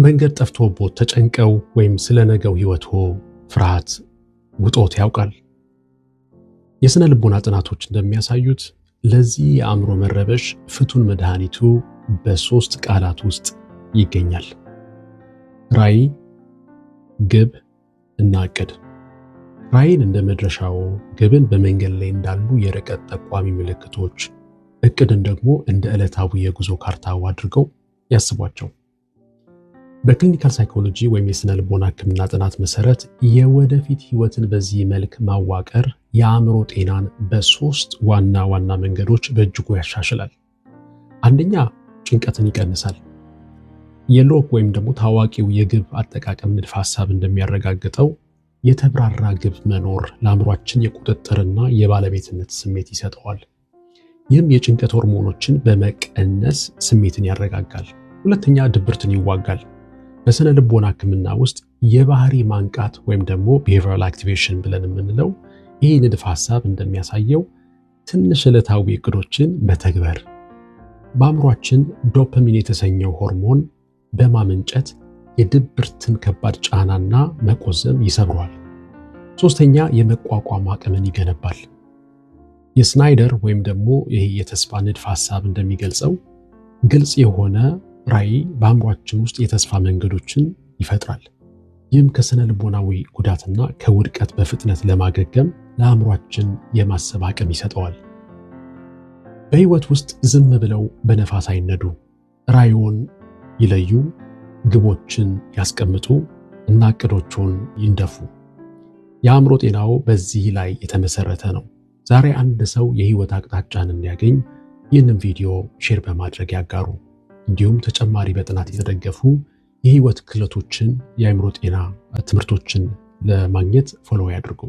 መንገድ ጠፍቶቦት ተጨንቀው ወይም ስለነገው ህይወቶ ፍርሃት ውጦት ያውቃል? የስነ ልቦና ጥናቶች እንደሚያሳዩት ለዚህ የአእምሮ መረበሽ ፍቱን መድኃኒቱ በሶስት ቃላት ውስጥ ይገኛል። ራዕይ፣ ግብ እና እቅድ። ራዕይን እንደ መድረሻው፣ ግብን በመንገድ ላይ እንዳሉ የርቀት ጠቋሚ ምልክቶች፣ እቅድን ደግሞ እንደ ዕለታዊ የጉዞ ካርታው አድርገው ያስቧቸው። በክሊኒካል ሳይኮሎጂ ወይም የስነ ልቦና ሕክምና ጥናት መሰረት የወደፊት ህይወትን በዚህ መልክ ማዋቀር የአእምሮ ጤናን በሶስት ዋና ዋና መንገዶች በእጅጉ ያሻሽላል። አንደኛ፣ ጭንቀትን ይቀንሳል። የሎክ ወይም ደግሞ ታዋቂው የግብ አጠቃቀም ንድፈ ሐሳብ እንደሚያረጋግጠው የተብራራ ግብ መኖር ለአእምሯችን የቁጥጥርና የባለቤትነት ስሜት ይሰጠዋል። ይህም የጭንቀት ሆርሞኖችን በመቀነስ ስሜትን ያረጋጋል። ሁለተኛ፣ ድብርትን ይዋጋል። በስነ ልቦና ሕክምና ውስጥ የባህሪ ማንቃት ወይም ደግሞ behavioral activation ብለን የምንለው ይህ ንድፈ ሐሳብ እንደሚያሳየው ትንሽ ዕለታዊ እቅዶችን መተግበር በአእምሯችን ዶፓሚን የተሰኘው ሆርሞን በማመንጨት የድብርትን ከባድ ጫናና መቆዘም ይሰብረዋል። ሶስተኛ፣ የመቋቋም አቅምን ይገነባል። የስናይደር ወይም ደግሞ ይሄ የተስፋ ንድፈ ሐሳብ እንደሚገልጸው ግልጽ የሆነ ራዕይ በአእምሯችን ውስጥ የተስፋ መንገዶችን ይፈጥራል። ይህም ከስነ ልቦናዊ ጉዳትና ከውድቀት በፍጥነት ለማገገም ለአእምሯችን የማሰብ አቅም ይሰጠዋል። በህይወት ውስጥ ዝም ብለው በነፋስ አይነዱ። ራዕይዎን ይለዩ፣ ግቦችን ያስቀምጡ እና እቅዶችን ይንደፉ። የአእምሮ ጤናው በዚህ ላይ የተመሰረተ ነው። ዛሬ አንድ ሰው የህይወት አቅጣጫን እንዲያገኝ ይህንን ቪዲዮ ሼር በማድረግ ያጋሩ። እንዲሁም ተጨማሪ በጥናት የተደገፉ የህይወት ክህሎቶችን፣ የአእምሮ ጤና ትምህርቶችን ለማግኘት ፎሎው ያድርጉ።